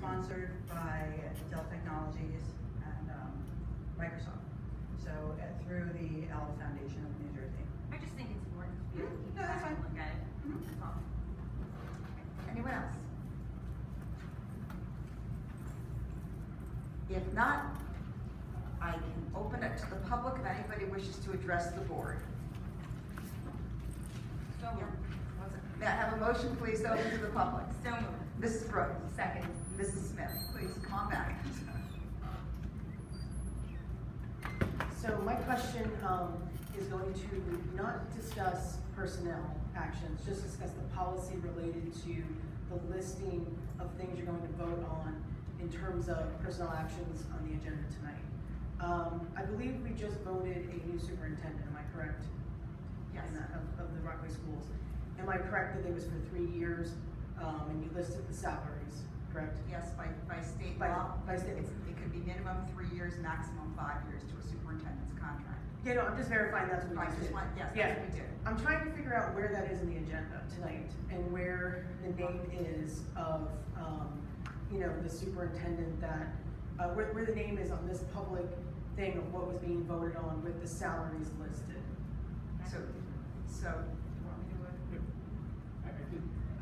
sponsored by Dell Technologies and Microsoft. So through the Alva Foundation of New Jersey. I just think it's important to be able to keep No, that's track and fine. look at it. That's all. Anyone else? If not, I can open it to the public if anybody wishes to address the board. So moved. May I have a motion, please, open to the public? So moved. Mrs. Brooks. Second. Mrs. Smith, please come on back. So my question is going to not discuss personnel actions, just discuss the policy related to the listing of things you're going to vote on in terms of personnel actions on the agenda tonight. I believe we just voted a new superintendent, am I correct? Yes. Of the Rockaway schools. Am I correct that it was for 3 years and you listed the salaries, correct? Yes, by state By- law, by state- it could be minimum 3 years, maximum 5 years to a superintendent's contract. Yeah, no, I'm just verifying that's what I we just did. want, yes, Yeah. that's what we did. I'm trying to figure out where that is in the agenda tonight and where the name is of, you know, the superintendent that, where the name is on this public thing of what was being voted on with the salaries listed. So, You want me to do it?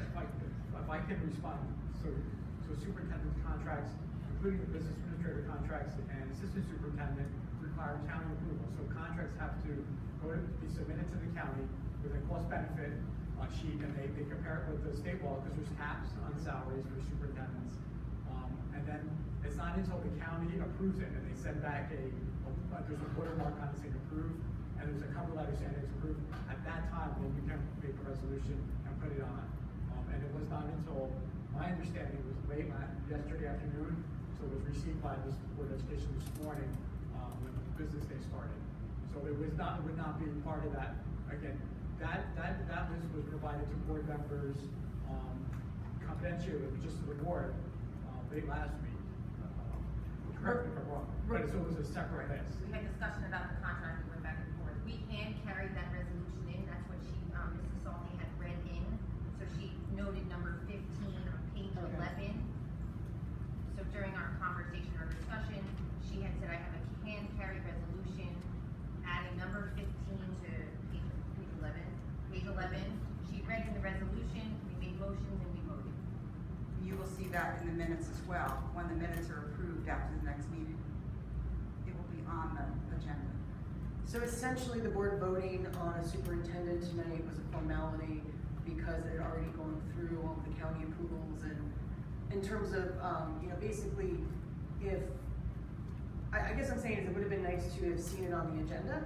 If I can respond, so superintendent's contracts, including the business administrator contracts and assistant superintendent, require county approval. So contracts have to be submitted to the county with a cost benefit sheet, and they compare it with the state law because there's caps on salaries for superintendents. And then it's not until the county approves it and they send back there's a watermark on it saying approved, and there's a cover letter saying it's approved. At that time, then you can make a resolution and put it on. And it was not until, my understanding was late yesterday afternoon, so it was received by this Board of Education this morning when the business day started. So it would not be part of that. Again, that list was provided to board members confidentially, just to the board late last week. Correct me if I'm wrong, but so it was a separate list. We had discussion about the contract, we went back and forth. We can carry that resolution in, that's what she, Mrs. Salty had read in. So she noted number 15 on page Okay. 11. So during our conversation or discussion, she had said, I have a can carry resolution, adding number 15 to page 11. Page 11, she read in the resolution, we made motions and we voted. you will see that in the minutes as well, when the minutes are approved after the next meeting. It will be on the agenda. So essentially, the board voting on a superintendent tonight was a formality because it had already gone through all of the county approvals, and in terms of, you know, basically, if, I guess I'm saying is it would have been nice to have seen it on the agenda.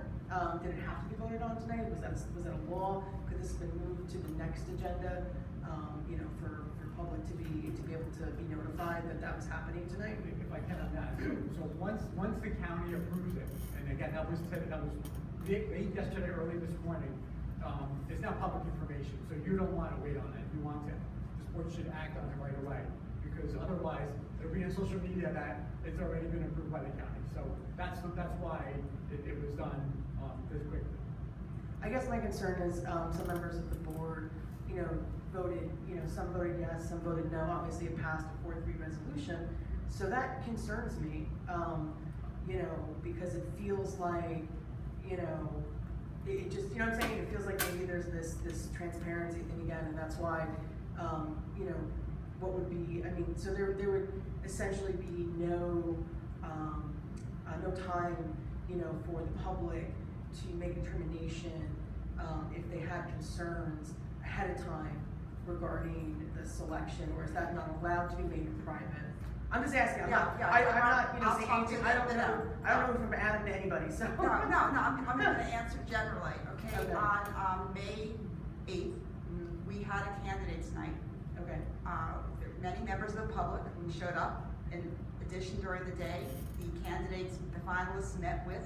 Did it have to be voted on tonight? Was that a law? Could this have been moved to the next agenda, you know, for public to be able to be notified that that was happening tonight? If I can on that, so once the county approves it, and again, that was late yesterday, early this morning, it's now public information, so you don't want to wait on it. You want to, this board should act on it right away, because otherwise, it'll be on social media that it's already been approved by the county. So that's why it was done this quickly. I guess my concern is some members of the board, you know, voted, you know, some voted yes, some voted no. Obviously, it passed a 4-3 resolution, so that concerns me. You know, because it feels like, you know, it just, you know what I'm saying? It feels like maybe there's this transparency thing again, and that's why, you know, what would be, I mean, so there would essentially be no time, you know, for the public to make a determination if they had concerns ahead of time regarding the selection, or is that not allowed to be made in private? I'm just asking. I'm not, you know, I'll saying talk anything. to I don't them. know. I don't know from Adam to anybody. So No, I'm going to answer generally, okay? Okay. On May 8th, we had a candidates night. Okay. Many members of the public showed up. In addition, during the day, the candidates, the finalists met with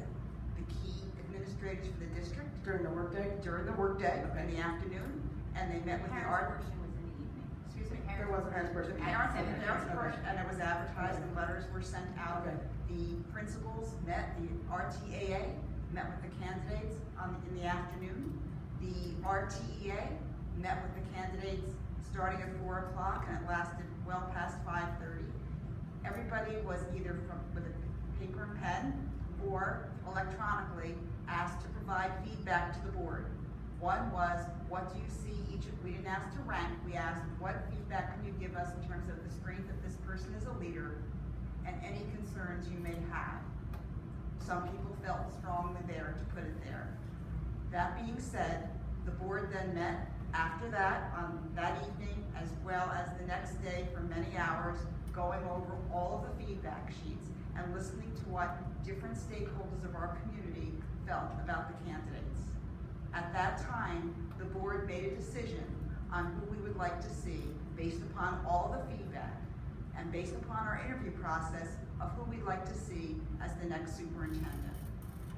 the key administrators for the district. During the workday. During the workday, Okay. in the afternoon, and they met with the Parents' art. portion was in the evening. Excuse me? There was a parents' portion. The parents and the Okay. parents' Okay. portion, and it was advertised, and letters were sent out. Okay. The principals met, the RTAA met with the candidates in the afternoon. The RTEA met with the candidates starting at 4 o'clock, and it lasted well past 5:30. everybody was either with a paper and pen or electronically asked to provide feedback to the board. One was, what do you see we didn't ask to rank, we asked, what feedback can you give us in terms of the strength that this person is a leader and any concerns you may have. Some people felt strongly there to put it there. That being said, the board then met after that, on that evening, as well as the next day for many hours, going over all of the feedback sheets and listening to what different stakeholders of our community felt about the candidates. At that time, the board made a decision on who we would like to see based upon all the feedback and based upon our interview process of who we'd like to see as the next superintendent.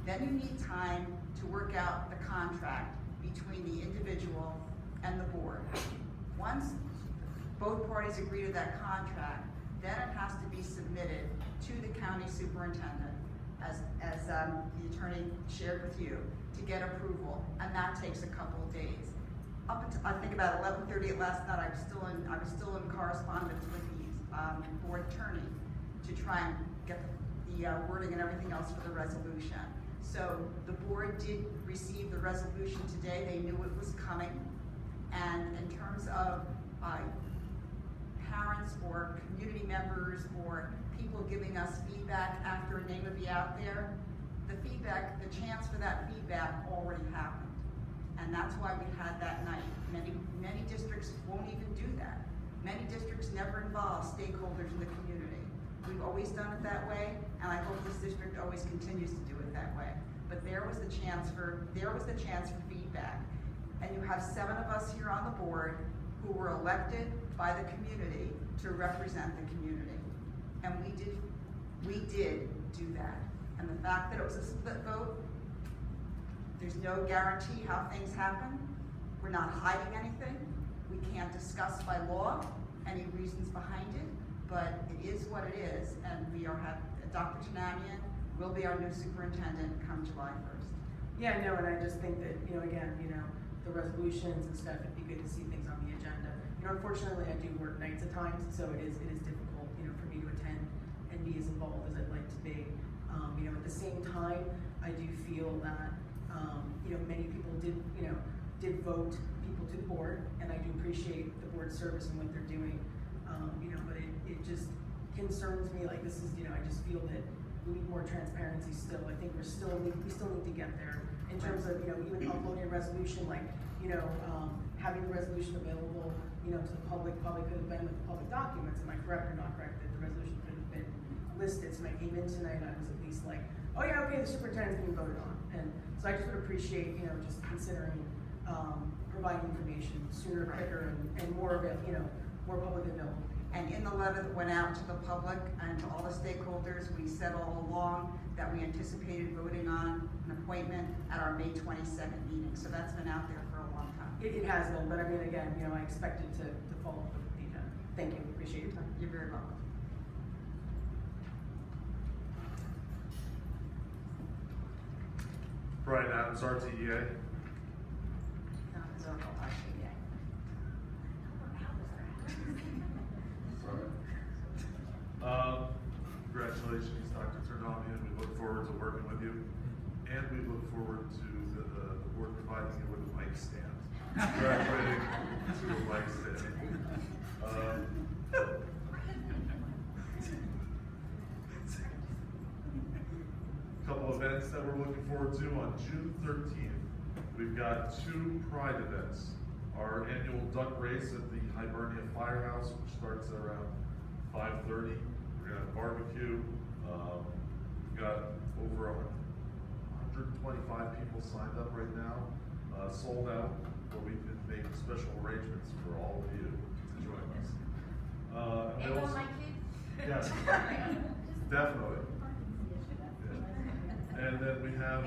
Then you need time to work out the contract between the individual and the board. Once both parties agree to that contract, then it has to be submitted to the county superintendent, as the attorney shared with you, to get approval, and that takes a couple of days. Up until, I think about 11:30 last night, I was still in correspondence with the board attorney to try and get the wording and everything else for the resolution. So the board did receive the resolution today. They knew it was coming. And in terms of parents or community members or people giving us feedback after a name would be out there, the chance for that feedback already happened. And that's why we had that night. Many districts won't even do that. Many districts never involve stakeholders in the community. We've always done it that way, and I hope this district always continues to do it that way. But there was the chance for feedback. And you have 7 of us here on the board who were elected by the community to represent the community. And we did do that. And the fact that it was a split vote, there's no guarantee how things happen. We're not hiding anything. We can't discuss by law any reasons behind it, but it is what it is. And Dr. Tanamian will be our new superintendent come July 1st. Yeah, no, and I just think that, again, the resolutions and stuff, it'd be good to see things on the agenda. Unfortunately, I do work nights at times, so it is difficult, for me to attend and be as involved as I'd like to be. At the same time, I do feel that, many people did vote people to the board, and I do appreciate the board's service and what they're doing. But it just concerns me, like this is, I just feel that we need more transparency still. I think we still need to get there in terms of, even uploading a resolution, like, having the resolution available, to the public probably could have been with the public documents. Am I correct or not correct that the resolution could have been listed? So when I came in tonight, I was at least like, oh yeah, okay, the superintendent's being voted on. And so I just would appreciate, just considering providing information sooner, quicker, and more more public available. And in the letter that went out to the public and to all the stakeholders, we said all along that we anticipated voting on an appointment at our May 22nd meeting. So that's been out there for a long time. It has been, but I mean, again, I expected to follow up with the agenda. Thank you, appreciate your time. You're very welcome. Brian Adams, RTEA. Congratulations, Dr. Ternamian. We look forward to working with you, and we look forward to the board providing you with a mic stand. Graduating to a mic stand. Couple events that we're looking forward to on June 13th. We've got 2 Pride events. Our annual duck race at the Hibernia Firehouse, which starts at around 5:30. We're gonna have barbecue. We've got over 125 people signed up right now, sold out, but we can make special arrangements for all of you to join us. And all my kids? Yes, definitely. Yeah. And then we have,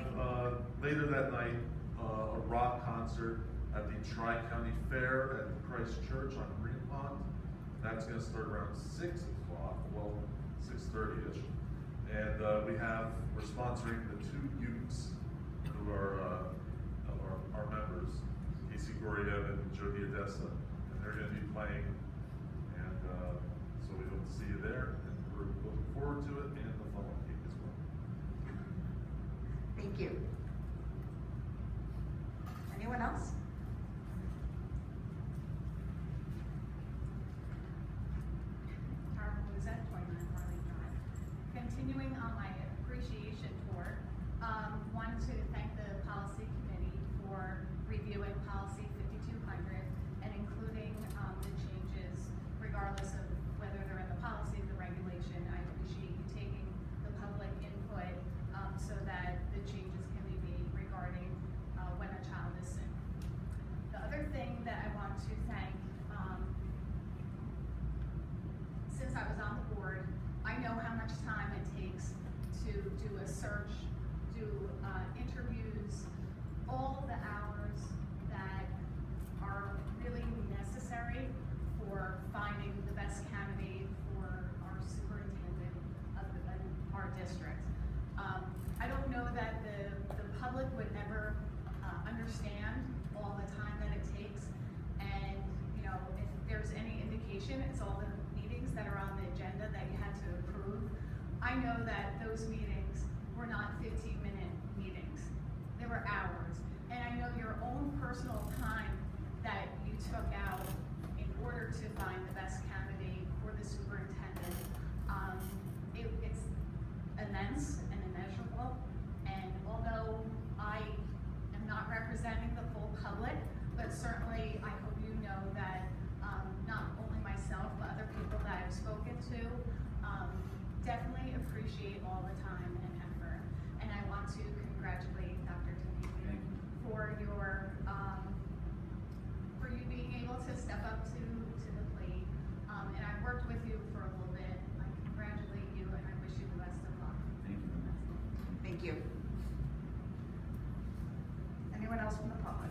later that night, a rock concert at the Tri-County Fair at Christ Church on Green Pond. That's gonna start around 6 o'clock, well, 6:30-ish. And we're sponsoring the 2 Ukes who are our members, Casey Goriev and Jody Odessa, and they're gonna be playing. And so we hope to see you there. And we're forward to it, and the funnel cake as well. Thank you. Anyone else? Carol Luzette, 29 Harley Drive. Continuing on my appreciation tour, wanted to thank the policy committee for reviewing policy 5200 and including the changes regardless of whether they're in the policy or the regulation. I appreciate you taking the public input so that the changes can be made regarding when a child is sick. The other thing that I want to thank, since I was on the board, I know how much time it takes to do a search, do interviews, all the hours that are really necessary for finding the best candidate for our superintendent of our district. I don't know that the public would ever understand all the time that it takes, and you know, if there's any indication, it's all the meetings that are on the agenda that you had to approve. I know that those meetings were not 15-minute meetings. They were hours. And I know your own personal time that you took out in order to find the best candidate for the superintendent. It's immense and immeasurable. And although I am not representing the full public, but certainly I hope you know that not only myself, but other people that I've spoken to, definitely appreciate all the time and effort. And I want to congratulate Dr. Denise for your, for you being able to step up to the plate. And I've worked with you for a little bit. I congratulate you and I wish you the best of luck. Thank you. Thank you. Anyone else from the public?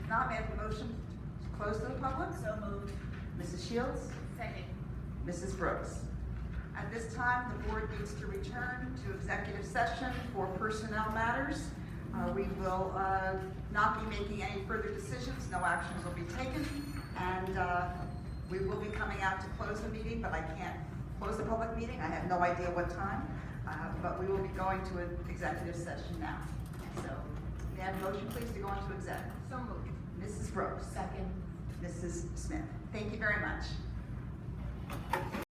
If not, may I have a motion to close to the public? So moved. Mrs. Shields? Second. Mrs. Brooks? At this time, the board needs to return to executive session for personnel matters. We will not be making any further decisions, no actions will be taken, and we will be coming out to close the meeting, but I can't close the public meeting. I have no idea what time, but we will be going to an executive session now. So, may I have a motion, please, to go into exec? So moved. Mrs. Brooks? Second. Mrs. Smith? Thank you very much.